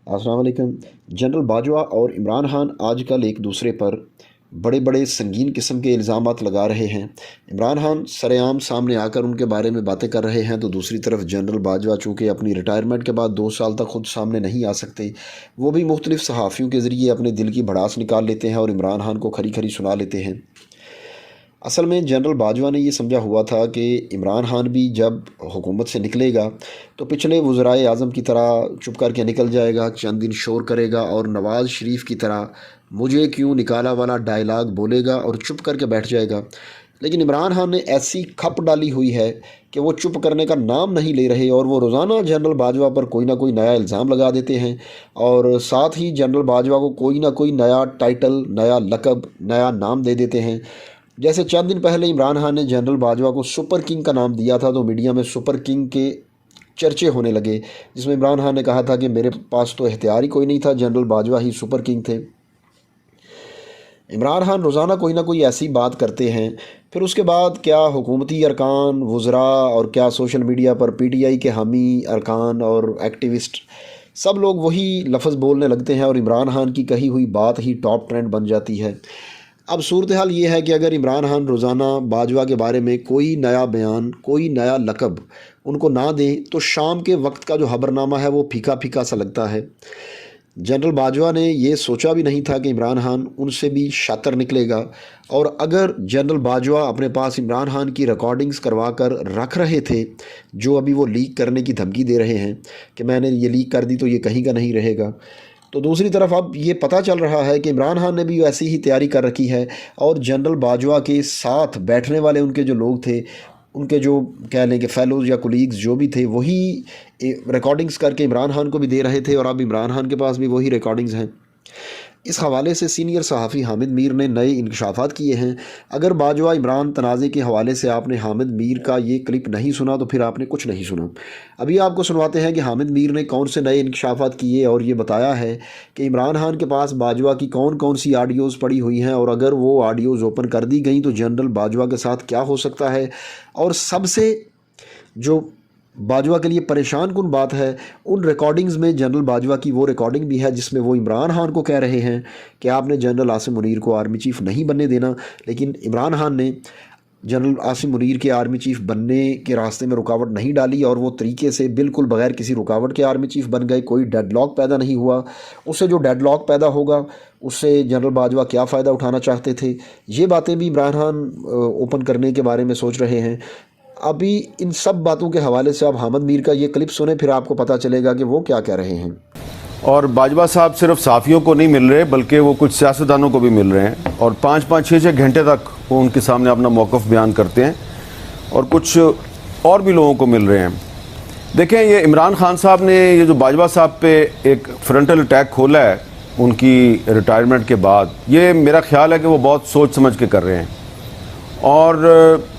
अस्सलाम वालेकुम। जनरल बाजवा और इमरान खान आजकल एक दूसरे पर बड़े बड़े संगीन किस्म के इल्ज़ामात लगा रहे हैं। इमरान खान सरेआम सामने आकर उनके बारे में बातें कर रहे हैं, तो दूसरी तरफ जनरल बाजवा चूँकि अपनी रिटायरमेंट के बाद 2 साल तक खुद सामने नहीं आ सकते, वो भी मुख्तलिफ़ सहाफ़ियों के ज़रिए अपने दिल की भड़ास निकाल लेते हैं और इमरान खान को खरी खरी सुना लेते हैं। असल में जनरल बाजवा ने ये समझा हुआ था कि इमरान खान भी जब हुकूमत से निकलेगा तो पिछले वज़राए आज़म की तरह चुप करके निकल जाएगा, चंद दिन शोर करेगा और नवाज़ शरीफ की तरह मुझे क्यों निकाला वाला डायलॉग बोलेगा और चुप करके बैठ जाएगा। लेकिन इमरान खान ने ऐसी खप डाली हुई है कि वो चुप करने का नाम नहीं ले रहे और वो रोज़ाना जनरल बाजवा पर कोई ना कोई नया इल्ज़ाम लगा देते हैं और साथ ही जनरल बाजवा को कोई ना कोई नया टाइटल, नया लक़ब, नया नाम दे देते हैं। जैसे चंद दिन पहले इमरान खान ने जनरल बाजवा को सुपर किंग का नाम दिया था, तो मीडिया में सुपर किंग के चर्चे होने लगे, जिसमें इमरान खान ने कहा था कि मेरे पास तो इख्तियार ही कोई नहीं था, जनरल बाजवा ही सुपर किंग थे। इमरान खान रोज़ाना कोई ना कोई ऐसी बात करते हैं, फिर उसके बाद क्या हुकूमती अरकान, वज़रा और क्या सोशल मीडिया पर पीटीआई के हामी अरकान और एक्टिविस्ट सब लोग वही लफ्ज़ बोलने लगते हैं और इमरान खान की कही हुई बात ही टॉप ट्रेंड बन जाती है। अब सूरत हाल ये है कि अगर इमरान खान रोज़ाना बाजवा के बारे में कोई नया बयान, कोई नया लक़ब उनको ना दें, तो शाम के वक्त का जो खबरनामा है वो फीका फीका सा लगता है। जनरल बाजवा ने ये सोचा भी नहीं था कि इमरान खान उनसे भी शातिर निकलेगा, और अगर जनरल बाजवा अपने पास इमरान खान की रिकॉर्डिंग्स करवा कर रख रहे थे, जो अभी वो लीक करने की धमकी दे रहे हैं कि मैंने ये लीक कर दी तो ये कहीं का नहीं रहेगा, तो दूसरी तरफ अब ये पता चल रहा है कि इमरान खान ने भी ऐसी ही तैयारी कर रखी है और जनरल बाजवा के साथ बैठने वाले उनके जो लोग थे, उनके जो कह लें कि फेलोज़ या कुलीग्स जो भी थे, वही रिकॉर्डिंग्स करके इमरान खान को भी दे रहे थे और अब इमरान खान के पास भी वही रिकॉर्डिंग्स हैं। इस हवाले से सीनियर सहाफ़ी हामिद मीर ने नए इंकशाफात किए हैं। अगर बाजवा इमरान तनाज़े के हवाले से आपने हामिद मीर का ये क्लिप नहीं सुना तो फिर आपने कुछ नहीं सुना। अभी आपको सुनवाते हैं कि हामिद मीर ने कौन से नए इंकशाफात किए और ये बताया है कि इमरान खान के पास बाजवा की कौन कौन सी ऑडियोज़ पड़ी हुई हैं और अगर वो ऑडियोज़ ओपन कर दी गई तो जनरल बाजवा के साथ क्या हो सकता है। और सबसे जो बाजवा के लिए परेशान कुन बात है, उन रिकॉर्डिंग्स में जनरल बाजवा की वो रिकॉर्डिंग भी है जिसमें वो इमरान खान को कह रहे हैं कि आपने जनरल आसिम मुनीर को आर्मी चीफ़ नहीं बनने देना, लेकिन इमरान खान ने जनरल आसिम मुनीर के आर्मी चीफ़ बनने के रास्ते में रुकावट नहीं डाली और वो तरीके से बिल्कुल बग़ैर किसी रुकावट के आर्मी चीफ़ बन गए। कोई डेडलॉक पैदा नहीं हुआ। उससे जो डेडलॉक पैदा होगा उससे जनरल बाजवा क्या फ़ायदा उठाना चाहते थे, ये बातें भी इमरान खान ओपन करने के बारे में सोच रहे हैं। अभी इन सब बातों के हवाले से आप हामिद मीर का ये क्लिप सुने, फिर आपको पता चलेगा कि वो क्या कह रहे हैं। और बाजवा साहब सिर्फ साफ़ियों को नहीं मिल रहे बल्कि वो कुछ सियासतदानों को भी मिल रहे हैं और 5-5, 6-6 घंटे तक वो उनके सामने अपना मौक़िफ़ बयान करते हैं और कुछ और भी लोगों को मिल रहे हैं। देखें, ये इमरान खान साहब ने ये जो बाजवा साहब पे एक फ्रंटल अटैक खोला है उनकी रिटायरमेंट के बाद, ये मेरा ख्याल है कि वो बहुत सोच समझ के कर रहे हैं और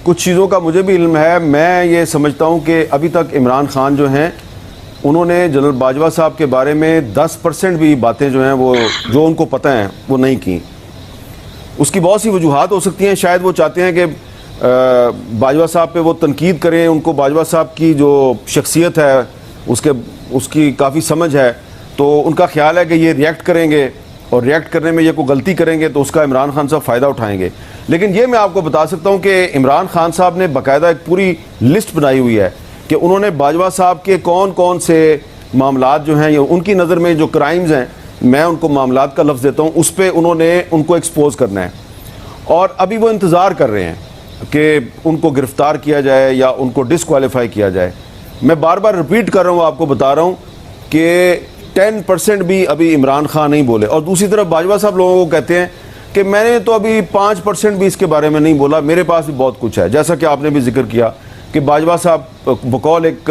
कुछ चीज़ों का मुझे भी इल्म है। मैं ये समझता हूँ कि अभी तक इमरान खान जो हैं उन्होंने जनरल बाजवा साहब के बारे में 10% भी बातें जो हैं वो जो उनको पता हैं वो नहीं की। उसकी बहुत सी वजूहात हो सकती हैं। शायद वो चाहते हैं कि बाजवा साहब पे वो तनकीद करें, उनको बाजवा साहब की जो शख्सियत है उसकी काफ़ी समझ है, तो उनका ख्याल है कि ये रिएक्ट करेंगे और रिएक्ट करने में ये कोई गलती करेंगे तो उसका इमरान खान साहब फ़ायदा उठाएंगे। लेकिन ये मैं आपको बता सकता हूँ कि इमरान खान साहब ने बाकायदा एक पूरी लिस्ट बनाई हुई है कि उन्होंने बाजवा साहब के कौन कौन से मामलात जो हैं या उनकी नज़र में जो क्राइम्स हैं, मैं उनको मामलात का लफ्ज़ देता हूँ, उस पर उन्होंने उनको एक्सपोज करना है और अभी वो इंतज़ार कर रहे हैं कि उनको गिरफ़्तार किया जाए या उनको डिसक्वालीफाई किया जाए। मैं बार बार रिपीट कर रहा हूँ, आपको बता रहा हूँ कि 10% भी अभी इमरान खान नहीं बोले। और दूसरी तरफ बाजवा साहब लोगों को कहते हैं कि मैंने तो अभी 5% भी इसके बारे में नहीं बोला, मेरे पास भी बहुत कुछ है। जैसा कि आपने भी जिक्र किया कि बाजवा साहब बकौल एक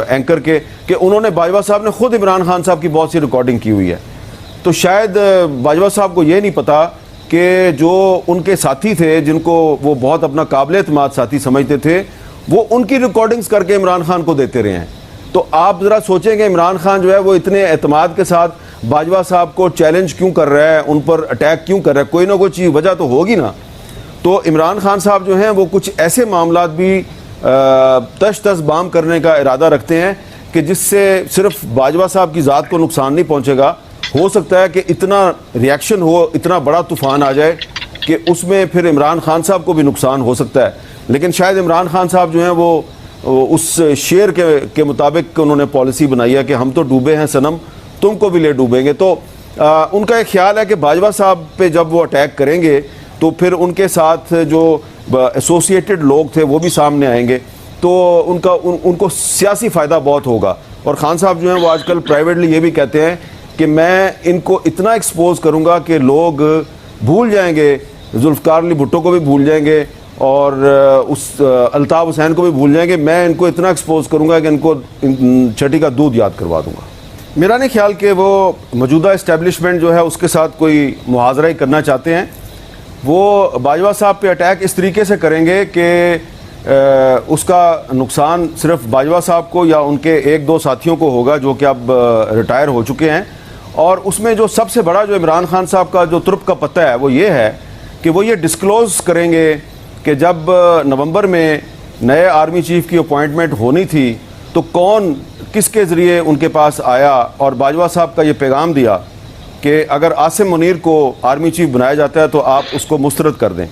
एंकर के कि उन्होंने बाजवा साहब ने ख़ुद इमरान खान साहब की बहुत सी रिकॉर्डिंग की हुई है, तो शायद बाजवा साहब को ये नहीं पता कि जो उनके साथी थे जिनको वो बहुत अपना काबिल एतमाद साथी समझते थे, वो उनकी रिकॉर्डिंग्स करके इमरान खान को देते रहे हैं। तो आप ज़रा सोचेंगे इमरान खान जो है वो इतने एतमाद के साथ बाजवा साहब को चैलेंज क्यों कर रहा है, उन पर अटैक क्यों कर रहा है, कोई ना कोई चीज़ वजह तो होगी ना। तो इमरान खान साहब जो हैं वो कुछ ऐसे मामलात भी तश तश बाम करने का इरादा रखते हैं कि जिससे सिर्फ बाजवा साहब की ज़ात को नुकसान नहीं पहुंचेगा, हो सकता है कि इतना रिएक्शन हो, इतना बड़ा तूफ़ान आ जाए कि उसमें फिर इमरान खान साहब को भी नुकसान हो सकता है। लेकिन शायद इमरान खान साहब जो हैं वो उस शेर के मुताबिक उन्होंने पॉलिसी बनाई है कि हम तो डूबे हैं सनम, तुमको भी ले डूबेंगे। तो उनका एक ख्याल है कि बाजवा साहब पे जब वो अटैक करेंगे तो फिर उनके साथ जो एसोसिएटेड लोग थे वो भी सामने आएंगे, तो उनको सियासी फ़ायदा बहुत होगा। और खान साहब जो हैं वो आजकल प्राइवेटली ये भी कहते हैं कि मैं इनको इतना एक्सपोज करूँगा कि लोग भूल जाएंगे, जुल्फ़िकार अली भुट्टो को भी भूल जाएंगे और उस अल्ताफ़ हुसैन को भी भूल जाएंगे। मैं इनको इतना एक्सपोज करूँगा कि इनको छठी का दूध याद करवा दूँगा। मेरा नहीं ख्याल कि वो मौजूदा इस्टेब्लिशमेंट जो है उसके साथ कोई मुहाजरा ही करना चाहते हैं। वो बाजवा साहब पे अटैक इस तरीके से करेंगे कि उसका नुकसान सिर्फ बाजवा साहब को या उनके एक दो साथियों को होगा जो कि अब रिटायर हो चुके हैं। और उसमें जो सबसे बड़ा जो इमरान खान साहब का जो तुर्प का पत्ता है वो ये है कि वो ये डिस्क्लोज़ करेंगे कि जब नवंबर में नए आर्मी चीफ़ की अपॉइंटमेंट होनी थी तो कौन किसके ज़रिए उनके पास आया और बाजवा साहब का ये पैगाम दिया कि अगर आसिम मुनीर को आर्मी चीफ़ बनाया जाता है तो आप उसको मुस्तरद कर दें।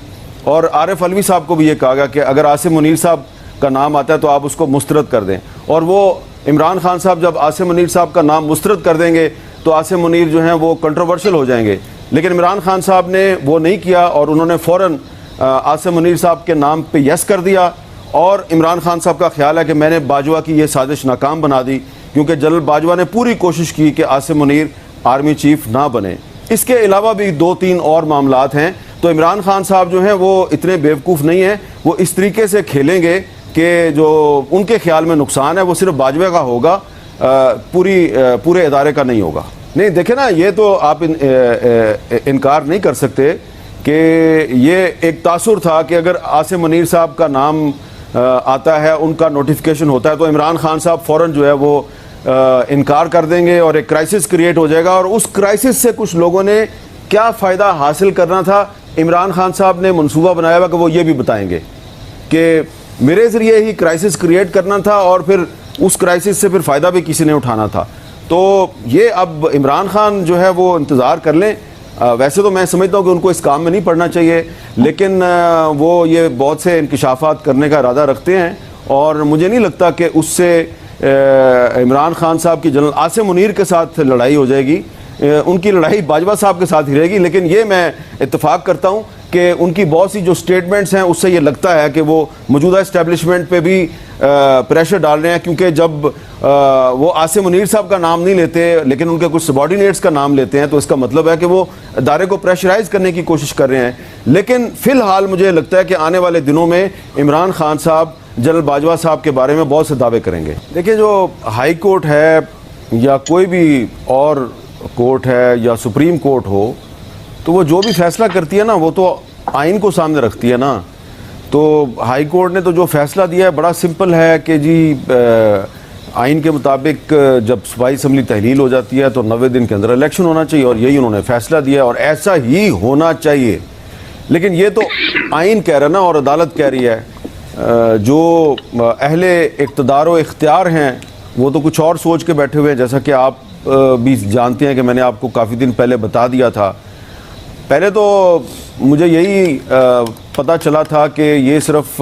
और आरिफ अलवी साहब को भी ये कहा गया कि अगर आसिम मुनीर साहब का नाम आता है तो आप उसको मुस्तरद कर दें। और वो इमरान खान साहब जब आसिम मुनीर साहब का नाम मुस्तरद कर देंगे तो आसिम मुनीर जो हैं वो कंट्रोवर्शियल हो जाएंगे। लेकिन इमरान खान साहब ने वो नहीं किया और उन्होंने फ़ौरन आसिम मुनीर साहब के नाम पे यस कर दिया। और इमरान खान साहब का ख्याल है कि मैंने बाजवा की ये साजिश नाकाम बना दी, क्योंकि जनरल बाजवा ने पूरी कोशिश की कि आसिम मुनीर आर्मी चीफ़ ना बने। इसके अलावा भी 2-3 और मामलात हैं। तो इमरान खान साहब जो हैं वो इतने बेवकूफ़ नहीं हैं, वो इस तरीके से खेलेंगे कि जो उनके ख्याल में नुकसान है वो सिर्फ बाजवा का होगा, पूरे इदारे का नहीं होगा। नहीं देखे ना, ये तो आप इनकार नहीं कर सकते कि ये एक तासुर था कि अगर आसिम मुनीर साहब का नाम आता है, उनका नोटिफिकेशन होता है तो इमरान खान साहब फ़ौरन जो है वो इनकार कर देंगे और एक क्राइसिस क्रिएट हो जाएगा। और उस क्राइसिस से कुछ लोगों ने क्या फ़ायदा हासिल करना था, इमरान खान साहब ने मंसूबा बनाया हुआ कि वो ये भी बताएंगे कि मेरे ज़रिए ही क्राइसिस क्रिएट करना था और फिर उस क्राइसिस से फिर फ़ायदा भी किसी ने उठाना था। तो ये अब इमरान खान जो है वो इंतज़ार कर लें। वैसे तो मैं समझता हूँ कि उनको इस काम में नहीं पड़ना चाहिए, लेकिन वो ये बहुत से इंकिशाफात करने का इरादा रखते हैं और मुझे नहीं लगता कि उससे इमरान खान साहब की जनरल आसिम मुनीर के साथ लड़ाई हो जाएगी। उनकी लड़ाई बाजवा साहब के साथ ही रहेगी। लेकिन ये मैं इत्तेफाक करता हूँ कि उनकी बहुत सी जो स्टेटमेंट्स हैं उससे ये लगता है कि वो मौजूदा इस्टेब्लिशमेंट पे भी प्रेशर डाल रहे हैं, क्योंकि जब वो आसिम मुनीर साहब का नाम नहीं लेते लेकिन उनके कुछ सबॉर्डिनेट्स का नाम लेते हैं तो इसका मतलब है कि वो इदारे को प्रेशराइज करने की कोशिश कर रहे हैं। लेकिन फ़िलहाल मुझे लगता है कि आने वाले दिनों में इमरान खान साहब जनरल बाजवा साहब के बारे में बहुत से दावे करेंगे। देखिए, जो हाई कोर्ट है या कोई भी और कोर्ट है या सुप्रीम कोर्ट हो, तो वो जो भी फैसला करती है ना वो तो आइन को सामने रखती है ना। तो हाई कोर्ट ने तो जो फैसला दिया है बड़ा सिंपल है कि जी आइन के मुताबिक जब सूबाई असम्बली तहलील हो जाती है तो 90 दिन के अंदर इलेक्शन होना चाहिए, और यही उन्होंने फैसला दिया और ऐसा ही होना चाहिए। लेकिन ये तो आइन कह रहा है ना और अदालत कह रही है। जो अहले इक़्तिदार व इख्तियार हैं वो तो कुछ और सोच के बैठे हुए हैं, जैसा कि आप भी जानते हैं कि मैंने आपको काफ़ी दिन पहले बता दिया था। पहले तो मुझे यही पता चला था कि ये सिर्फ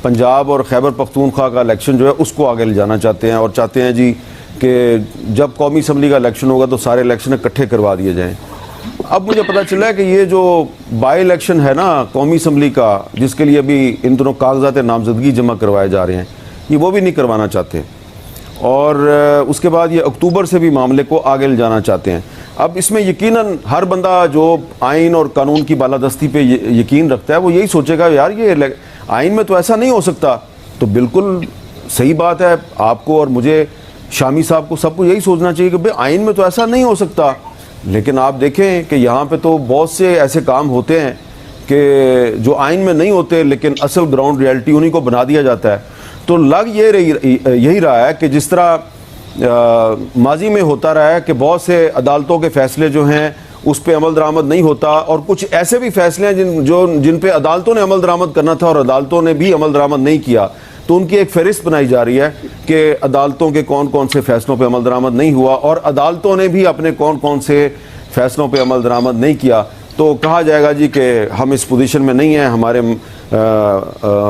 पंजाब और खैबर पख्तूनख्वा का इलेक्शन जो है उसको आगे ले जाना चाहते हैं और चाहते हैं जी कि जब कौमी असम्बली का इलेक्शन होगा तो सारे इलेक्शन इकट्ठे करवा दिए जाएं। अब मुझे पता चला है कि ये जो बाई इलेक्शन है ना कौमी असम्बली का, जिसके लिए अभी इन दोनों कागजात नामजदगी जमा करवाए जा रहे हैं, ये वो भी नहीं करवाना चाहते और उसके बाद ये अक्टूबर से भी मामले को आगे ले जाना चाहते हैं। अब इसमें यकीनन हर बंदा जो आइन और कानून की बालादस्ती पे यकीन रखता है वो यही सोचेगा यार ये आइन में तो ऐसा नहीं हो सकता। तो बिल्कुल सही बात है, आपको और मुझे, शामी साहब को, सबको यही सोचना चाहिए कि भाई आइन में तो ऐसा नहीं हो सकता। लेकिन आप देखें कि यहाँ पे तो बहुत से ऐसे काम होते हैं कि जो आइन में नहीं होते लेकिन असल ग्राउंड रियलिटी उन्हीं को बना दिया जाता है। तो लग यही रहा है कि जिस तरह माजी में होता रहा है कि बहुत से अदालतों के फ़ैसले जो हैं उस पर अमल दरामद नहीं होता, और कुछ ऐसे भी फ़ैसले हैं जिन पे अदालतों ने अमल दरामद करना था और अदालतों ने भी अमल दरामद नहीं किया। तो उनकी एक फहरिस्त बनाई जा रही है कि अदालतों के कौन कौन से फैसलों पर अमल दरामद नहीं हुआ और अदालतों ने भी अपने कौन कौन से फैसलों पर अमल दरामद नहीं किया। तो कहा जाएगा जी कि हम इस पोजीशन में नहीं हैं, हमारे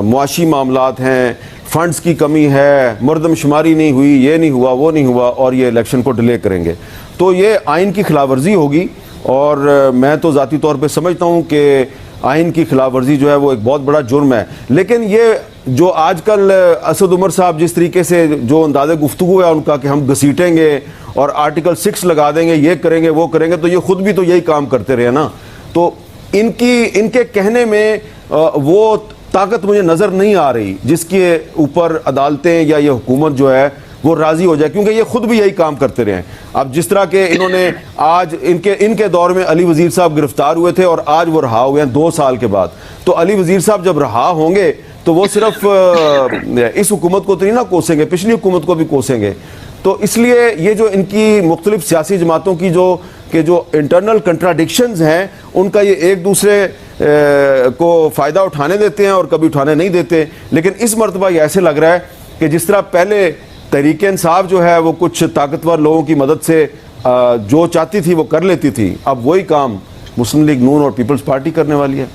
मुआशी मामलात हैं, फंड्स की कमी है, मरदमशुमारी नहीं हुई, ये नहीं हुआ, वो नहीं हुआ और ये इलेक्शन को डिले करेंगे। तो ये आइन की खिलाफ वर्जी होगी और मैं तो ज़ाती तौर पे समझता हूँ कि आइन की खिलाफ वर्जी जो है वो एक बहुत बड़ा जुर्म है। लेकिन ये जो आजकल असद उमर साहब जिस तरीके से जो अंदाज़े गुफ्तगू है उनका कि हम घसीटेंगे और आर्टिकल 6 लगा देंगे, ये करेंगे, वो करेंगे, तो ये खुद भी तो यही काम करते रहे ना। तो इनके कहने में वो ताकत मुझे नज़र नहीं आ रही जिसके ऊपर अदालतें या ये हुकूमत जो है वो राज़ी हो जाए, क्योंकि ये खुद भी यही काम करते रहे हैं। अब जिस तरह के इन्होंने आज इनके दौर में अली वज़ीर साहब गिरफ्तार हुए थे और आज वो रहा हुए हैं 2 साल के बाद। तो अली वज़ीर साहब जब रहा होंगे तो वो सिर्फ इस हुकूमत को तो नहीं ना कोसेंगे, पिछली हुकूमत को भी कोसेंगे। तो इसलिए ये जो इनकी मुख्तलिफ सियासी जमातों की जो इंटरनल कंट्राडिक्शंस हैं उनका ये एक दूसरे को फ़ायदा उठाने देते हैं और कभी उठाने नहीं देते। लेकिन इस मरतबा ये ऐसे लग रहा है कि जिस तरह पहले तहरीक इंसाफ जो है वो कुछ ताकतवर लोगों की मदद से जो चाहती थी वो कर लेती थी, अब वही काम मुस्लिम लीग नून और पीपल्स पार्टी करने वाली है।